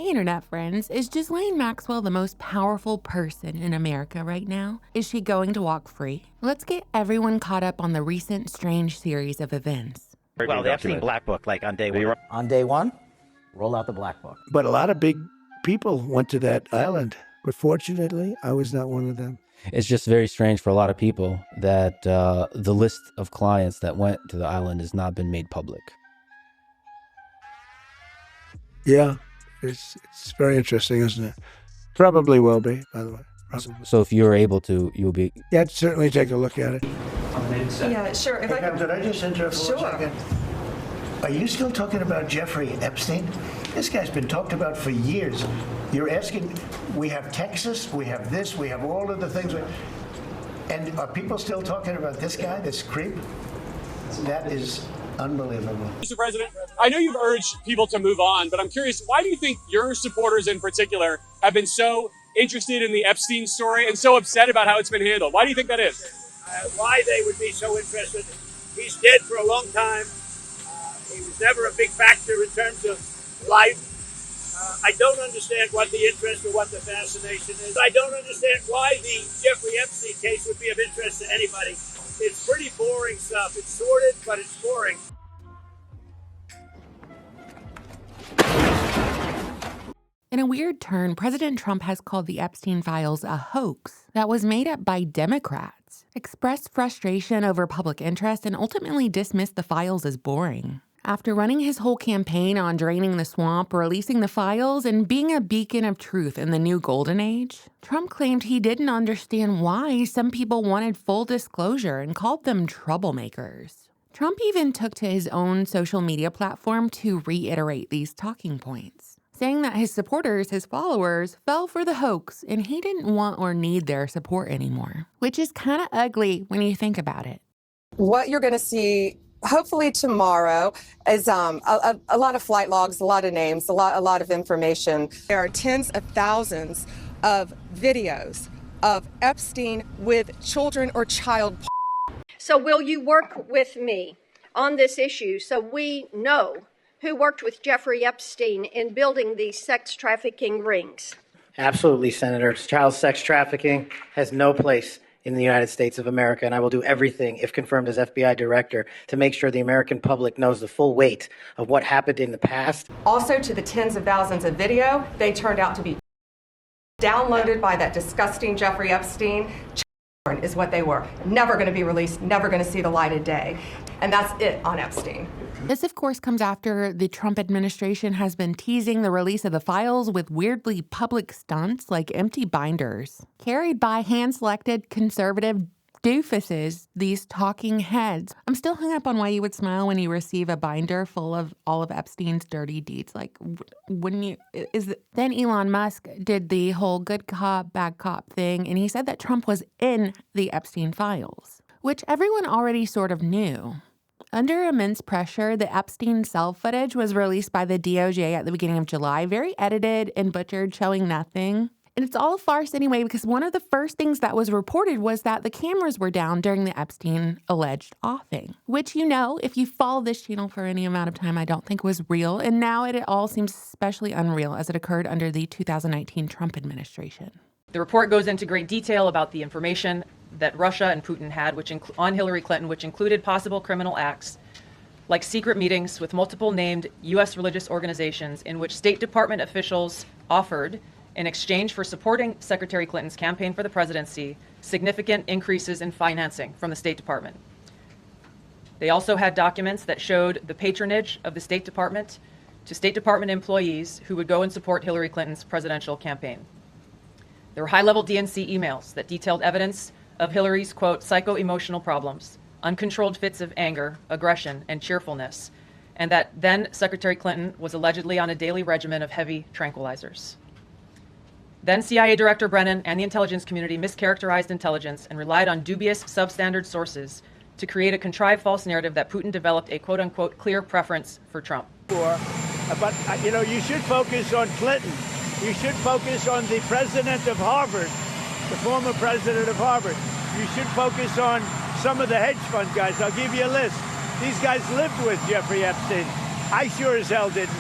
Hey internet friends, is Ghislaine Maxwell the most powerful person in America right now? Is she going to walk free? Let's get everyone caught up on the recent strange series of events. Well, the Epstein Black Book, like on day one. On day one, roll out the Black Book. But a lot of big people went to that island. But fortunately, I was not one of them. It's just very strange for a lot of people that the list of clients that went to the island has not been made public. Yeah, it's very interesting, isn't it? Probably will be, by the way. Probably. So if you're able to, you'll be... Yeah, I'd certainly take a look at it. Yeah, sure. Hey, Pam, did I just interrupt for 1 second? Are you still talking about Jeffrey Epstein? This guy's been talked about for years. You're asking, we have Texas, we have this, we have all of the things. And are people still talking about this guy, this creep? That is unbelievable. Mr. President, I know you've urged people to move on, but I'm curious, why do you think your supporters in particular have been so interested in the Epstein story and so upset about how it's been handled? Why do you think that is? Why they would be so interested. He's dead for a long time. He was never a big factor in terms of life. I don't understand what the interest or what the fascination is. I don't understand why the Jeffrey Epstein case would be of interest to anybody. It's pretty boring stuff. It's sordid, but it's boring. In a weird turn, President Trump has called the Epstein files a hoax that was made up by Democrats, expressed frustration over public interest, and ultimately dismissed the files as boring. After running his whole campaign on draining the swamp, releasing the files, and being a beacon of truth in the new golden age, Trump claimed he didn't understand why some people wanted full disclosure and called them troublemakers. Trump even took to his own social media platform to reiterate these talking points, saying that his supporters, his followers, fell for the hoax and he didn't want or need their support anymore, which is kind of ugly when you think about it. What you're going to see hopefully tomorrow is a lot of flight logs, a lot of names, a lot of information. There are tens of thousands of videos of Epstein with children or child. So will you work with me on this issue so we know who worked with Jeffrey Epstein in building these sex trafficking rings? Absolutely, Senator. Child sex trafficking has no place in the United States of America, and I will do everything, if confirmed as FBI director, to make sure the American public knows the full weight of what happened in the past. Also, to the tens of thousands of video, they turned out to be downloaded by that disgusting Jeffrey Epstein. Is what they were. Never going to be released, never going to see the light of day. And that's it on Epstein. This, of course, comes after the Trump administration has been teasing the release of the files with weirdly public stunts like empty binders, carried by hand-selected conservative doofuses, these talking heads. I'm still hung up on why you would smile when you receive a binder full of all of Epstein's dirty deeds. Like, wouldn't you? Then Elon Musk did the whole good cop, bad cop thing, and he said that Trump was in the Epstein files, which everyone already sort of knew. Under immense pressure, the Epstein cell footage was released by the DOJ at the beginning of July, very edited and butchered, showing nothing. And it's all a farce anyway, because one of the first things that was reported was that the cameras were down during the Epstein alleged offing, which, you know, if you follow this channel for any amount of time, I don't think was real. And now it all seems especially unreal as it occurred under the 2019 Trump administration. The report goes into great detail about the information that Russia and Putin had on Hillary Clinton, which included possible criminal acts like secret meetings with multiple named U.S. religious organizations in which State Department officials offered, in exchange for supporting Secretary Clinton's campaign for the presidency, significant increases in financing from the State Department. They also had documents that showed the patronage of the State Department to State Department employees who would go and support Hillary Clinton's presidential campaign. There were high-level DNC emails that detailed evidence of Hillary's, quote, psycho-emotional problems, uncontrolled fits of anger, aggression, and cheerfulness, and that then Secretary Clinton was allegedly on a daily regimen of heavy tranquilizers. Then CIA Director Brennan and the intelligence community mischaracterized intelligence and relied on dubious substandard sources to create a contrived false narrative that Putin developed a quote-unquote clear preference for Trump. But, you should focus on Clinton. You should focus on the president of Harvard, the former president of Harvard. You should focus on some of the hedge fund guys. I'll give you a list. These guys lived with Jeffrey Epstein. I sure as hell didn't.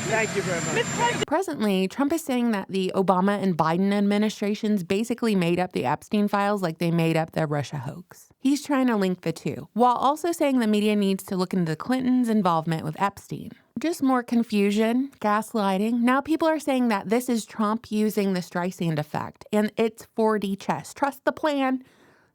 Thank you very much. Presently, Trump is saying that the Obama and Biden administrations basically made up the Epstein files like they made up the Russia hoax. He's trying to link the two, while also saying the media needs to look into the Clintons' involvement with Epstein. Just more confusion, gaslighting. Now people are saying that this is Trump using the Streisand effect, and it's 4D chess. Trust the plan.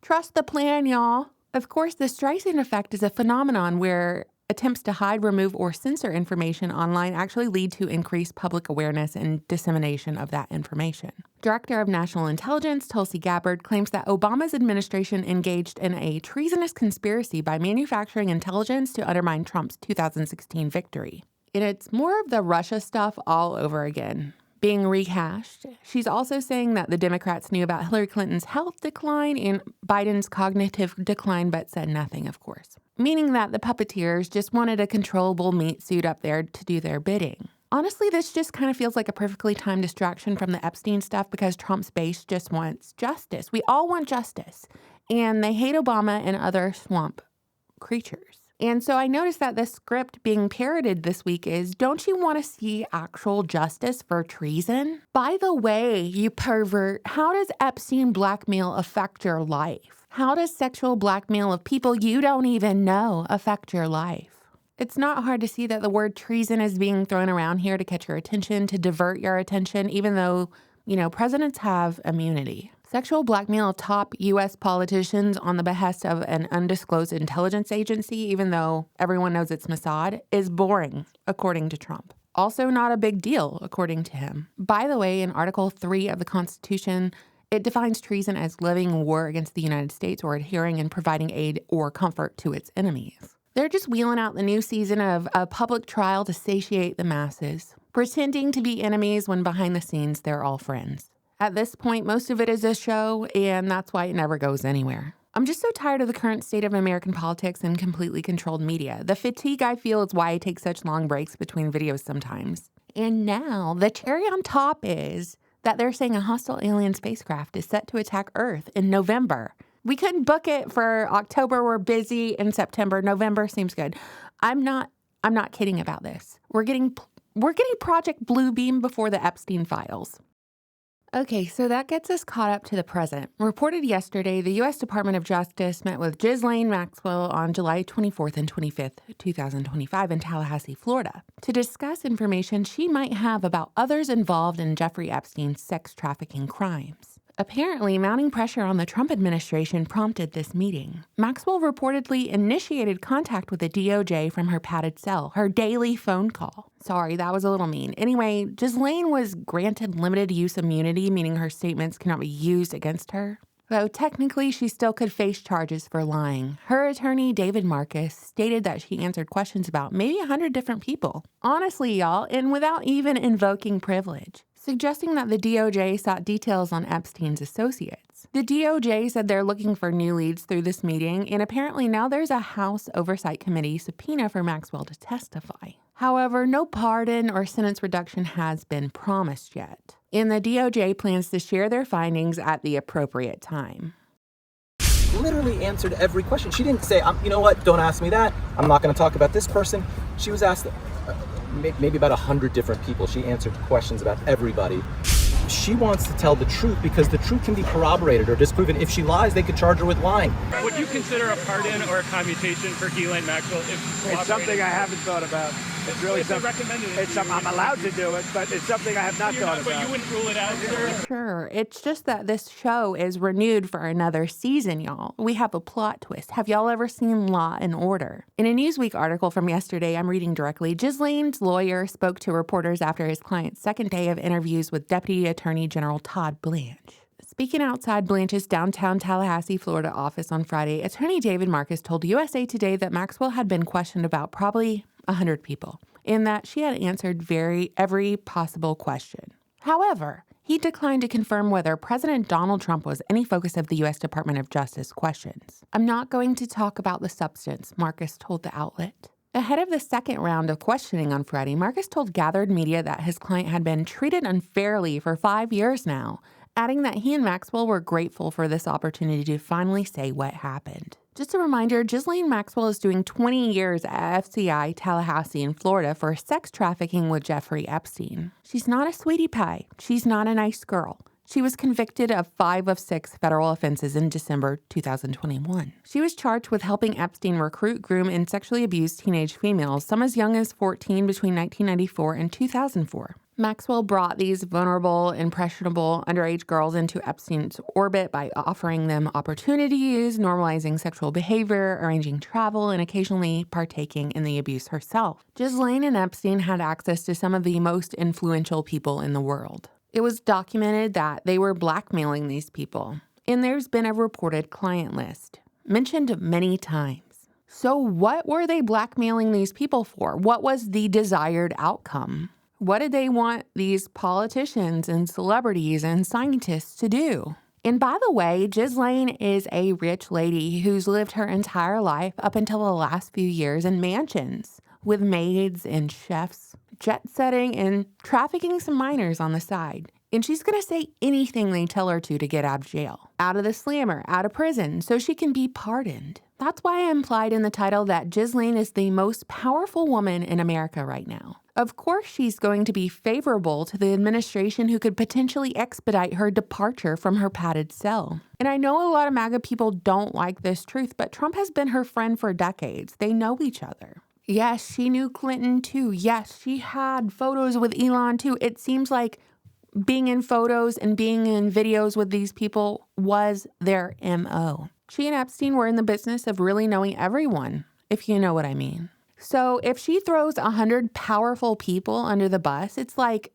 Trust the plan, y'all. Of course, the Streisand effect is a phenomenon where attempts to hide, remove, or censor information online actually lead to increased public awareness and dissemination of that information. Director of National Intelligence, Tulsi Gabbard, claims that Obama's administration engaged in a treasonous conspiracy by manufacturing intelligence to undermine Trump's 2016 victory. And it's more of the Russia stuff all over again, being rehashed. She's also saying that the Democrats knew about Hillary Clinton's health decline and Biden's cognitive decline, but said nothing, of course. Meaning that the puppeteers just wanted a controllable meat suit up there to do their bidding. Honestly, this just kind of feels like a perfectly timed distraction from the Epstein stuff because Trump's base just wants justice. We all want justice. And they hate Obama and other swamp creatures. And so I noticed that the script being parroted this week is, don't you want to see actual justice for treason? By the way, you pervert, how does Epstein blackmail affect your life? How does sexual blackmail of people you don't even know affect your life? It's not hard to see that the word treason is being thrown around here to catch your attention, to divert your attention, even though, presidents have immunity. Sexual blackmail of top U.S. politicians on the behest of an undisclosed intelligence agency, even though everyone knows it's Mossad, is boring, according to Trump. Also not a big deal, according to him. By the way, in Article 3 of the Constitution, it defines treason as living war against the United States or adhering and providing aid or comfort to its enemies. They're just wheeling out the new season of a public trial to satiate the masses, pretending to be enemies when behind the scenes they're all friends. At this point, most of it is a show, and that's why it never goes anywhere. I'm just so tired of the current state of American politics and completely controlled media. The fatigue I feel is why I take such long breaks between videos sometimes. And now, the cherry on top is that they're saying a hostile alien spacecraft is set to attack Earth in November. We couldn't book it for October. We're busy in September. November seems good. I'm not kidding about this. We're getting Project Bluebeam before the Epstein files. Okay, so that gets us caught up to the present. Reported yesterday, the U.S. Department of Justice met with Ghislaine Maxwell on July 24th and 25th, 2025 in Tallahassee, Florida, to discuss information she might have about others involved in Jeffrey Epstein's sex trafficking crimes. Apparently, mounting pressure on the Trump administration prompted this meeting. Maxwell reportedly initiated contact with the DOJ from her padded cell, her daily phone call. Sorry, that was a little mean. Anyway, Ghislaine was granted limited use immunity, meaning her statements cannot be used against her. Though technically, she still could face charges for lying. Her attorney, David Marcus, stated that she answered questions about maybe 100 different people. Honestly, y'all, and without even invoking privilege, suggesting that the DOJ sought details on Epstein's associates. The DOJ said they're looking for new leads through this meeting, and apparently now there's a House Oversight Committee subpoena for Maxwell to testify. However, no pardon or sentence reduction has been promised yet, and the DOJ plans to share their findings at the appropriate time. Literally answered every question. She didn't say, you know what, don't ask me that. I'm not going to talk about this person. She was asked maybe about 100 different people. She answered questions about everybody. She wants to tell the truth because the truth can be corroborated or disproven. If she lies, they could charge her with lying. Would you consider a pardon or a commutation for Ghislaine Maxwell if It's something I haven't thought about. It's really something. I'm allowed to do it, but it's something I have not thought about. But you wouldn't rule it out, sir? Sure. It's just that this show is renewed for another season, y'all. We have a plot twist. Have y'all ever seen Law and Order? In a Newsweek article from yesterday, I'm reading directly, Ghislaine's lawyer spoke to reporters after his client's second day of interviews with Deputy Attorney General Todd Blanche. Speaking outside Blanche's downtown Tallahassee, Florida office on Friday, Attorney David Marcus told USA Today that Maxwell had been questioned about probably 100 people, and that she had answered every possible question. However, he declined to confirm whether President Donald Trump was any focus of the U.S. Department of Justice questions. I'm not going to talk about the substance, Marcus told the outlet. Ahead of the second round of questioning on Friday, Marcus told gathered media that his client had been treated unfairly for 5 years now, adding that he and Maxwell were grateful for this opportunity to finally say what happened. Just a reminder, Ghislaine Maxwell is doing 20 years at FCI Tallahassee in Florida for sex trafficking with Jeffrey Epstein. She's not a sweetie pie. She's not a nice girl. She was convicted of 5 of 6 federal offenses in December 2021. She was charged with helping Epstein recruit, groom, and sexually abuse teenage females, some as young as 14 between 1994 and 2004. Maxwell brought these vulnerable, impressionable underage girls into Epstein's orbit by offering them opportunities, normalizing sexual behavior, arranging travel, and occasionally partaking in the abuse herself. Ghislaine and Epstein had access to some of the most influential people in the world. It was documented that they were blackmailing these people, and there's been a reported client list, mentioned many times. So what were they blackmailing these people for? What was the desired outcome? What did they want these politicians and celebrities and scientists to do? And by the way, Ghislaine is a rich lady who's lived her entire life up until the last few years in mansions with maids and chefs, jet setting and trafficking some minors on the side. And she's going to say anything they tell her to get out of jail, out of the slammer, out of prison, so she can be pardoned. That's why I implied in the title that Ghislaine is the most powerful woman in America right now. Of course, she's going to be favorable to the administration who could potentially expedite her departure from her padded cell. And I know a lot of MAGA people don't like this truth, but Trump has been her friend for decades. They know each other. Yes, she knew Clinton too. Yes, she had photos with Elon too. It seems like being in photos and being in videos with these people was their MO. She and Epstein were in the business of really knowing everyone, if you know what I mean. So if she throws 100 powerful people under the bus, it's like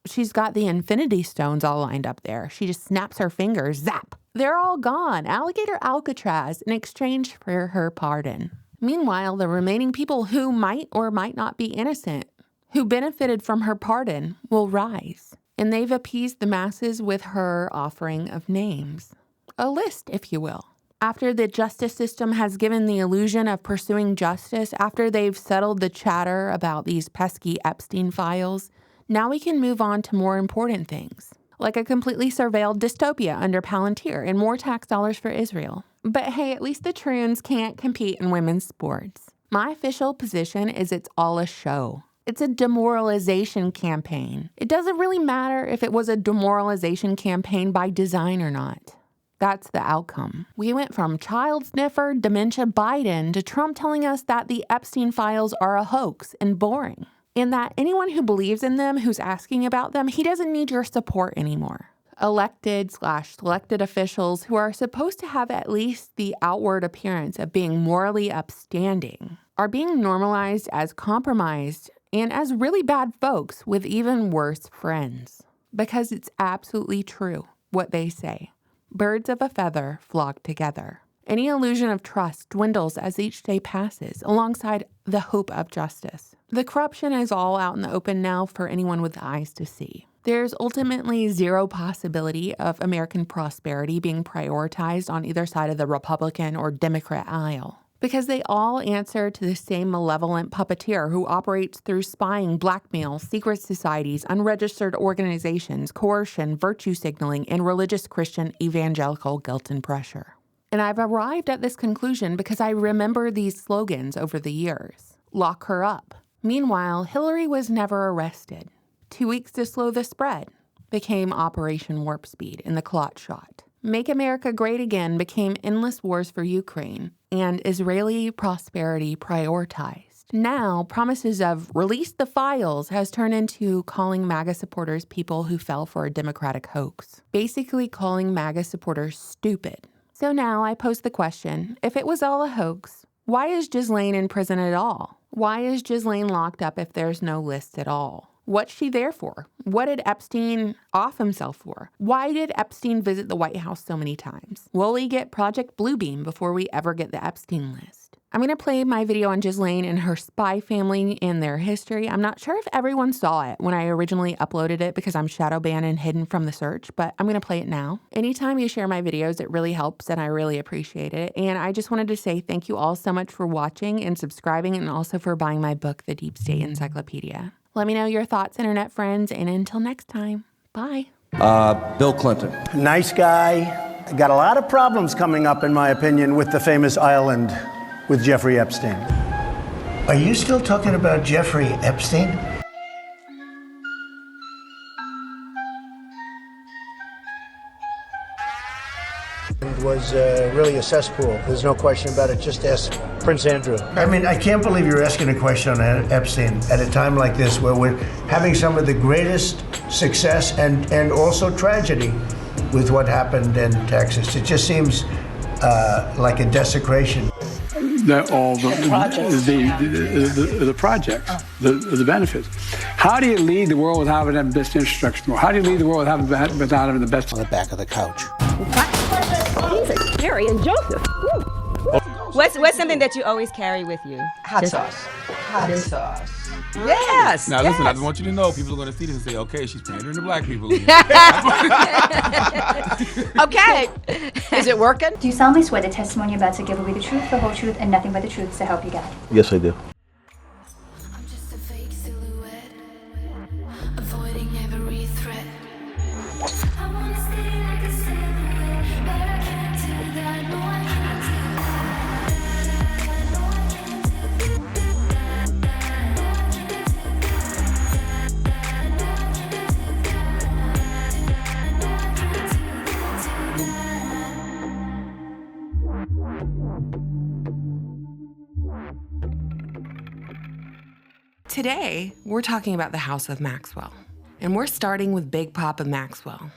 she's got the Infinity Stones all lined up there. She just snaps her fingers, zap. They're all gone. Alligator Alcatraz in exchange for her pardon. Meanwhile, the remaining people who might or might not be innocent, who benefited from her pardon, will rise. And they've appeased the masses with her offering of names. A list, if you will. After the justice system has given the illusion of pursuing justice, after they've settled the chatter about these pesky Epstein files, now we can move on to more important things, like a completely surveilled dystopia under Palantir and more tax dollars for Israel. But hey, at least the Troons can't compete in women's sports. My official position is it's all a show. It's a demoralization campaign. It doesn't really matter if it was a demoralization campaign by design or not. That's the outcome. We went from child sniffer, dementia Biden to Trump telling us that the Epstein files are a hoax and boring, and that anyone who believes in them, who's asking about them, he doesn't need your support anymore. Elected/selected officials who are supposed to have at least the outward appearance of being morally upstanding are being normalized as compromised and as really bad folks with even worse friends. Because it's absolutely true what they say. Birds of a feather flock together. Any illusion of trust dwindles as each day passes, alongside the hope of justice. The corruption is all out in the open now for anyone with eyes to see. There's ultimately zero possibility of American prosperity being prioritized on either side of the Republican or Democrat aisle, because they all answer to the same malevolent puppeteer who operates through spying, blackmail, secret societies, unregistered organizations, coercion, virtue signaling, and religious Christian evangelical guilt and pressure. And I've arrived at this conclusion because I remember these slogans over the years. Lock her up. Meanwhile, Hillary was never arrested. 2 weeks to slow the spread became Operation Warp Speed in the clot shot. Make America Great Again became endless wars for Ukraine, and Israeli prosperity prioritized. Now, promises of release the files has turned into calling MAGA supporters people who fell for a Democratic hoax. Basically calling MAGA supporters stupid. So now I pose the question, if it was all a hoax, why is Ghislaine in prison at all? Why is Ghislaine locked up if there's no list at all? What's she there for? What did Epstein off himself for? Why did Epstein visit the White House so many times? Will we get Project Bluebeam before we ever get the Epstein list? I'm going to play my video on Ghislaine and her spy family and their history. I'm not sure if everyone saw it when I originally uploaded it because I'm shadow banned and hidden from the search, but I'm going to play it now. Anytime you share my videos, it really helps and I really appreciate it. And I just wanted to say thank you all so much for watching and subscribing and also for buying my book, The Deep State Encyclopedia. Let me know your thoughts, internet friends, and until next time, bye. Bill Clinton. Nice guy, Got a lot of problems coming up, in my opinion, with the famous island with Jeffrey Epstein. Are you still talking about Jeffrey Epstein? It was really a cesspool. There's no question about it. Just ask Prince Andrew. I mean, I can't believe you're asking a question on Epstein at a time like this where we're having some of the greatest success and also tragedy with what happened in Texas. It just seems like a desecration. All the projects, the benefits. How do you lead the world without having the best infrastructure? How do you lead the world without having the best? On the back of the couch. He's Harry and Joseph. What's something that you always carry with you? Hot sauce. Hot sauce. Yes. Now listen, I just want you to know, people are going to see this and say, okay, she's pandering to black people. Okay. Is it working? Do you solemnly swear the testimony you're about to give will be the truth, the whole truth, and nothing but the truth, so help you God? Yes, I do. Today, we're talking about the House of Maxwell, and we're starting with Big Papa Maxwell.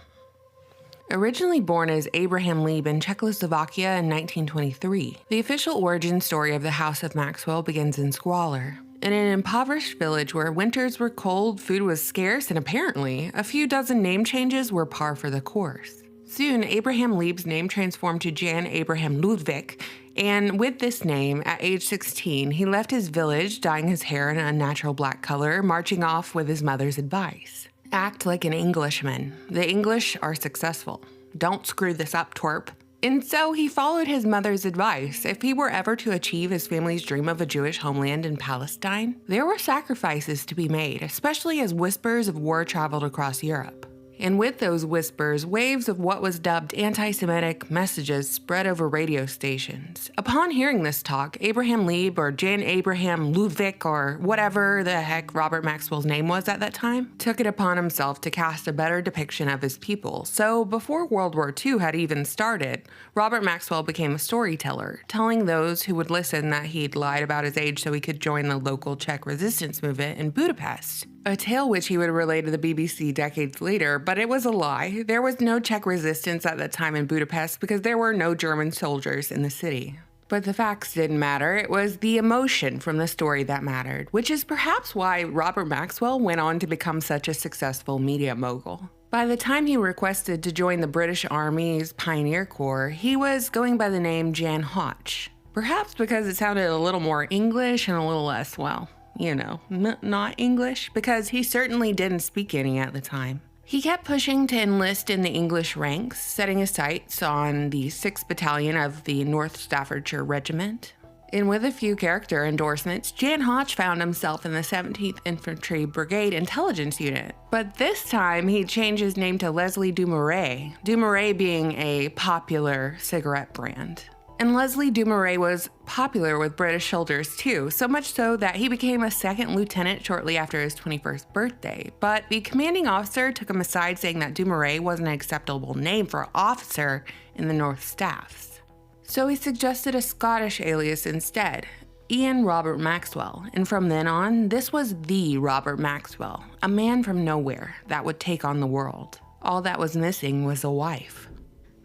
Originally born as Abraham Lieb in Czechoslovakia in 1923, the official origin story of the House of Maxwell begins in squalor. In an impoverished village where winters were cold, food was scarce, and apparently, a few dozen name changes were par for the course. Soon, Abraham Lieb's name transformed to Jan Abraham Ludwig, and with this name, at age 16, he left his village, dyeing his hair an unnatural black color, marching off with his mother's advice. Act like an Englishman. The English are successful. Don't screw this up, twerp. And so he followed his mother's advice. If he were ever to achieve his family's dream of a Jewish homeland in Palestine, there were sacrifices to be made, especially as whispers of war traveled across Europe. And with those whispers, waves of what was dubbed anti-Semitic messages spread over radio stations. Upon hearing this talk, Abraham Lieb or Jan Abraham Ludwig or whatever the heck Robert Maxwell's name was at that time, took it upon himself to cast a better depiction of his people. So before World War II had even started, Robert Maxwell became a storyteller, telling those who would listen that he'd lied about his age so he could join the local Czech resistance movement in Budapest. A tale which he would relay to the BBC decades later, but it was a lie. There was no Czech resistance at that time in Budapest because there were no German soldiers in the city. But the facts didn't matter. It was the emotion from the story that mattered, which is perhaps why Robert Maxwell went on to become such a successful media mogul. By the time he requested to join the British Army's Pioneer Corps, he was going by the name Jan Hotch. Perhaps because it sounded a little more English and a little less, well, not English, because he certainly didn't speak any at the time. He kept pushing to enlist in the English ranks, setting his sights on the 6th Battalion of the North Staffordshire Regiment. And with a few character endorsements, Jan Hotch found himself in the 17th Infantry Brigade Intelligence Unit. But this time, he changed his name to Leslie Dumouriez, Dumouriez being a popular cigarette brand. And Leslie Dumouriez was popular with British soldiers too, so much so that he became a second lieutenant shortly after his 21st birthday. But the commanding officer took him aside, saying that Dumouriez wasn't an acceptable name for an officer in the North Staffs. So he suggested a Scottish alias instead, Ian Robert Maxwell, and from then on, this was the Robert Maxwell, a man from nowhere that would take on the world. All that was missing was a wife.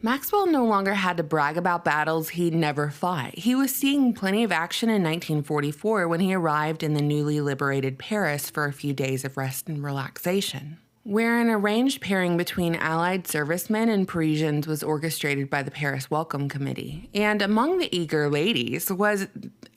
Maxwell no longer had to brag about battles he'd never fought. He was seeing plenty of action in 1944 when he arrived in the newly liberated Paris for a few days of rest and relaxation, where an arranged pairing between Allied servicemen and Parisians was orchestrated by the Paris Welcome Committee. And among the eager ladies was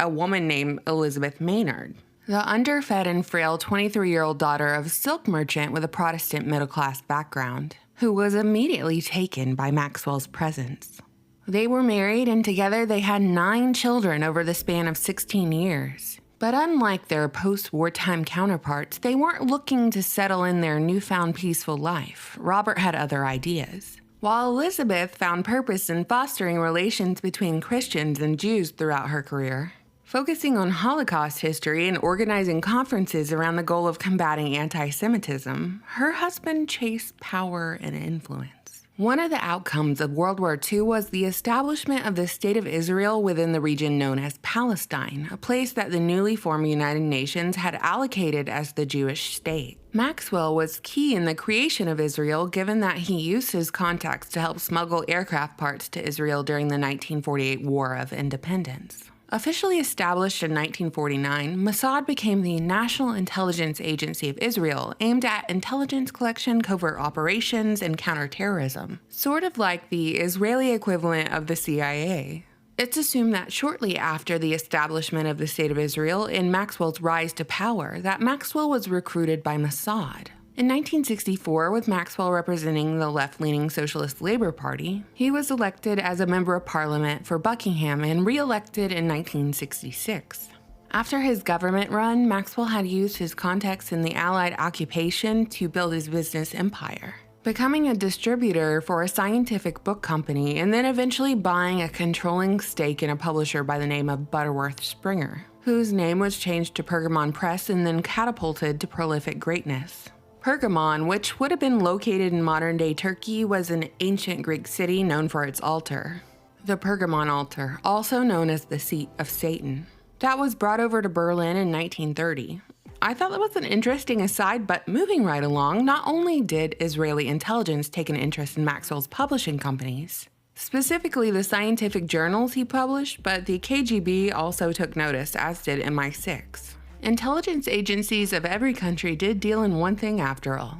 a woman named Elizabeth Maynard, the underfed and frail 23-year-old daughter of a silk merchant with a Protestant middle-class background, who was immediately taken by Maxwell's presence. They were married, and together they had 9 children over the span of 16 years. But unlike their post-wartime counterparts, they weren't looking to settle in their newfound peaceful life. Robert had other ideas. while Elizabeth found purpose in fostering relations between Christians and Jews throughout her career, focusing on Holocaust history and organizing conferences around the goal of combating anti-Semitism, her husband chased power and influence. One of the outcomes of World War II was the establishment of the State of Israel within the region known as Palestine, a place that the newly formed United Nations had allocated as the Jewish state. Maxwell was key in the creation of Israel, given that he used his contacts to help smuggle aircraft parts to Israel during the 1948 War of Independence. Officially established in 1949, Mossad became the National Intelligence Agency of Israel, aimed at intelligence collection, covert operations, and counterterrorism, sort of like the Israeli equivalent of the CIA. It's assumed that shortly after the establishment of the State of Israel and Maxwell's rise to power, that Maxwell was recruited by Mossad. In 1964, with Maxwell representing the left-leaning Socialist Labour Party, he was elected as a member of parliament for Buckingham and re-elected in 1966. After his government run, Maxwell had used his contacts in the Allied occupation to build his business empire, becoming a distributor for a scientific book company and then eventually buying a controlling stake in a publisher by the name of Butterworth Springer, whose name was changed to Pergamon Press and then catapulted to prolific greatness. Pergamon, which would have been located in modern-day Turkey, was an ancient Greek city known for its altar, the Pergamon altar, also known as the seat of Satan, that was brought over to Berlin in 1930. I thought that was an interesting aside, but moving right along, not only did Israeli intelligence take an interest in Maxwell's publishing companies, specifically the scientific journals he published, but the KGB also took notice, as did MI6. Intelligence agencies of every country did deal in one thing after all: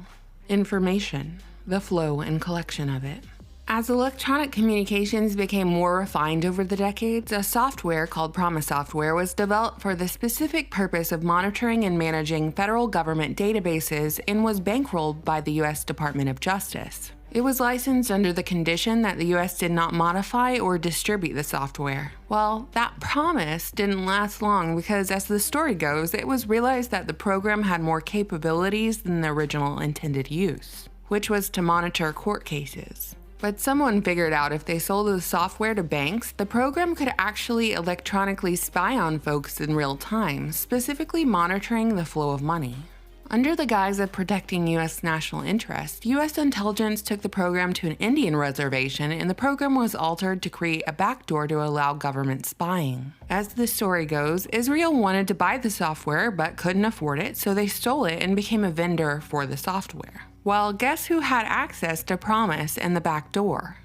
information, the flow and collection of it. As electronic communications became more refined over the decades, a software called Promise software was developed for the specific purpose of monitoring and managing federal government databases and was bankrolled by the U.S. Department of Justice. It was licensed under the condition that the U.S. did not modify or distribute the software. Well, that promise didn't last long because, as the story goes, it was realized that the program had more capabilities than the original intended use, which was to monitor court cases. But someone figured out if they sold the software to banks, the program could actually electronically spy on folks in real time, specifically monitoring the flow of money. Under the guise of protecting U.S. national interest, U.S. intelligence took the program to an Indian reservation, and the program was altered to create a backdoor to allow government spying. As the story goes, Israel wanted to buy the software but couldn't afford it, so they stole it and became a vendor for the software. Well, guess who had access to Promise and the backdoor?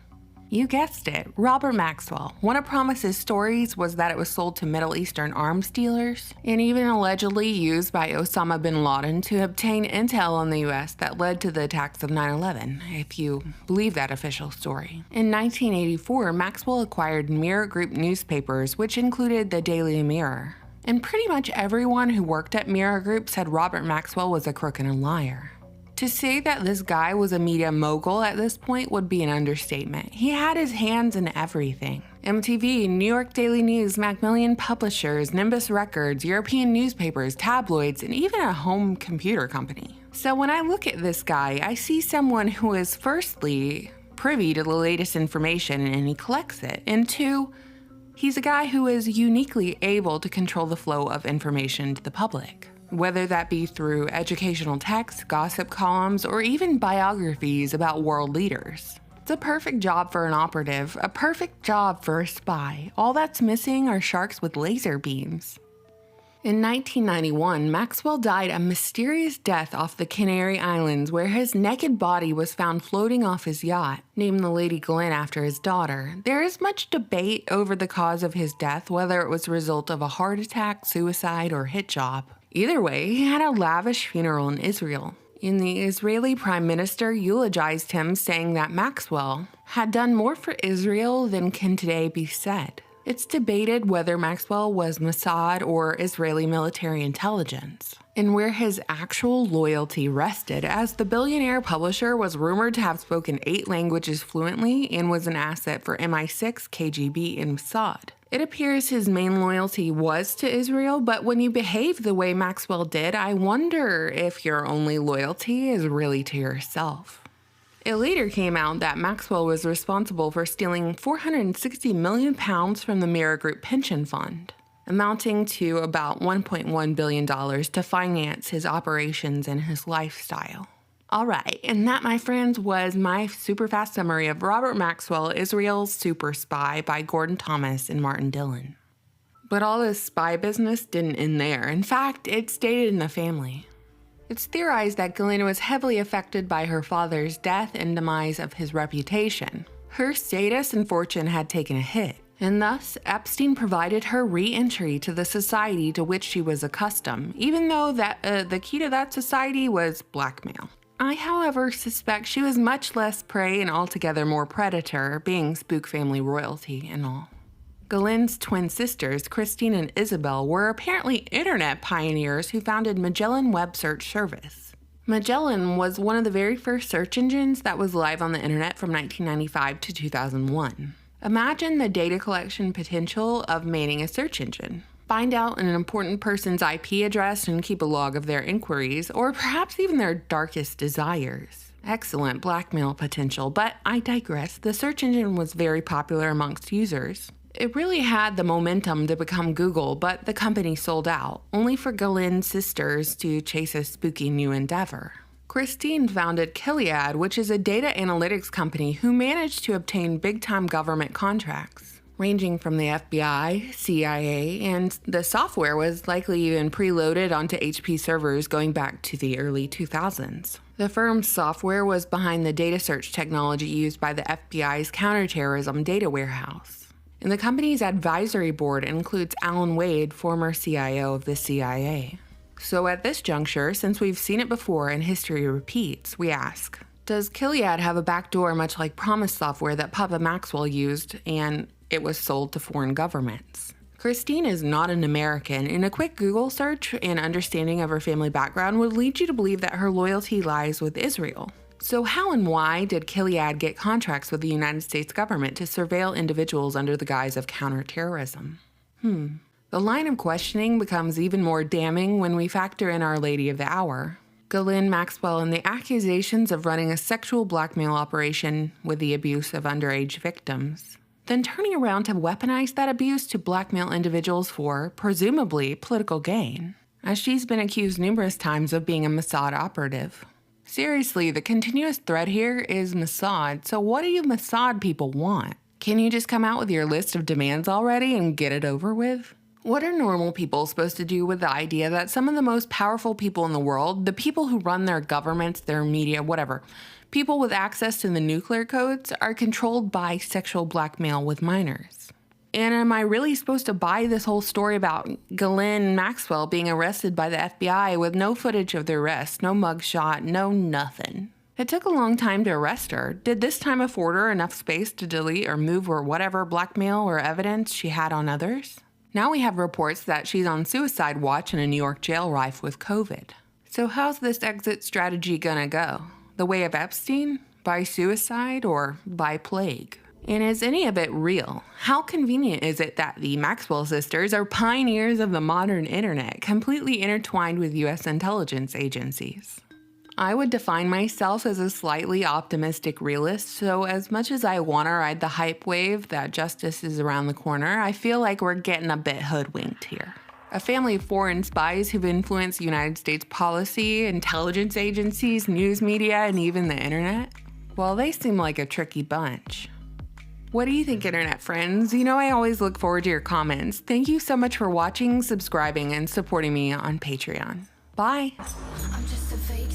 You guessed it, Robert Maxwell. One of Promise's stories was that it was sold to Middle Eastern arms dealers and even allegedly used by Osama bin Laden to obtain intel on the US that led to the attacks of 9/11, if you believe that official story. In 1984, Maxwell acquired Mirror Group newspapers, which included the Daily Mirror. And pretty much everyone who worked at Mirror Group said Robert Maxwell was a crook and a liar. To say that this guy was a media mogul at this point would be an understatement. He had his hands in everything. MTV, New York Daily News, Macmillan Publishers, Nimbus Records, European newspapers, tabloids, and even a home computer company. So when I look at this guy, I see someone who is firstly privy to the latest information and he collects it, and two, he's a guy who is uniquely able to control the flow of information to the public, whether that be through educational texts, gossip columns, or even biographies about world leaders. It's a perfect job for an operative, a perfect job for a spy. All that's missing are sharks with laser beams. In 1991, Maxwell died a mysterious death off the Canary Islands, where his naked body was found floating off his yacht, named the Lady Glenn after his daughter. There is much debate over the cause of his death, whether it was the result of a heart attack, suicide, or hit job. Either way, he had a lavish funeral in Israel, and the Israeli Prime Minister eulogized him, saying that Maxwell had done more for Israel than can today be said. It's debated whether Maxwell was Mossad or Israeli military intelligence, and where his actual loyalty rested, as the billionaire publisher was rumored to have spoken 8 languages fluently and was an asset for MI6, KGB, and Mossad. It appears his main loyalty was to Israel, but when you behave the way Maxwell did, I wonder if your only loyalty is really to yourself. It later came out that Maxwell was responsible for stealing £460 million from the Mirror Group pension fund, amounting to about $1.1 billion to finance his operations and his lifestyle. All right, and that, my friends, was my super fast summary of Robert Maxwell, Israel's Super Spy by Gordon Thomas and Martin Dillon. But all this spy business didn't end there. In fact, it stayed in the family. It's theorized that Ghislaine was heavily affected by her father's death and demise of his reputation. Her status and fortune had taken a hit, and thus Epstein provided her re-entry to the society to which she was accustomed, even though the key to that society was blackmail. I, however, suspect she was much less prey and altogether more predator, being spook family royalty and all. Ghislaine's twin sisters, Christine and Isabel, were apparently internet pioneers who founded Magellan Web Search Service. Magellan was one of the very first search engines that was live on the internet from 1995 to 2001. Imagine the data collection potential of manning a search engine. Find out an important person's IP address and keep a log of their inquiries, or perhaps even their darkest desires. Excellent blackmail potential, but I digress. The search engine was very popular amongst users. It really had the momentum to become Google, but the company sold out, only for Ghislaine's sisters to chase a spooky new endeavor. Christine founded Gilead, which is a data analytics company who managed to obtain big-time government contracts, ranging from the FBI, CIA, and the software was likely even preloaded onto HP servers going back to the early 2000s. The firm's software was behind the data search technology used by the FBI's counterterrorism data warehouse. And the company's advisory board includes Alan Wade, former CIO of the CIA. So at this juncture, since we've seen it before and history repeats, we ask, does Gilead have a backdoor much like Promise software that Papa Maxwell used and it was sold to foreign governments? Christine is not an American, and a quick Google search and understanding of her family background would lead you to believe that her loyalty lies with Israel. So how and why did Gilead get contracts with the United States government to surveil individuals under the guise of counterterrorism? The line of questioning becomes even more damning when we factor in Our Lady of the Hour, Ghislaine Maxwell, and the accusations of running a sexual blackmail operation with the abuse of underage victims, then turning around to weaponize that abuse to blackmail individuals for, presumably, political gain, as she's been accused numerous times of being a Mossad operative. Seriously, the continuous thread here is Mossad, so what do you Mossad people want? Can you just come out with your list of demands already and get it over with? What are normal people supposed to do with the idea that some of the most powerful people in the world, the people who run their governments, their media, whatever, people with access to the nuclear codes, are controlled by sexual blackmail with minors? And am I really supposed to buy this whole story about Ghislaine Maxwell being arrested by the FBI with no footage of the arrest, no mugshot, no nothing? It took a long time to arrest her. Did this time afford her enough space to delete or move or whatever blackmail or evidence she had on others? Now we have reports that she's on suicide watch in a New York jail rife with COVID. So how's this exit strategy gonna go? The way of Epstein? By suicide or by plague? And is any of it real? How convenient is it that the Maxwell sisters are pioneers of the modern internet, completely intertwined with U.S. intelligence agencies? I would define myself as a slightly optimistic realist, so as much as I want to ride the hype wave that justice is around the corner, I feel like we're getting a bit hoodwinked here. A family of foreign spies who've influenced United States policy, intelligence agencies, news media, and even the internet? Well, they seem like a tricky bunch. What do you think, internet friends? You know I always look forward to your comments. Thank you so much for watching, subscribing, and supporting me on Patreon. Bye! I'm just a fake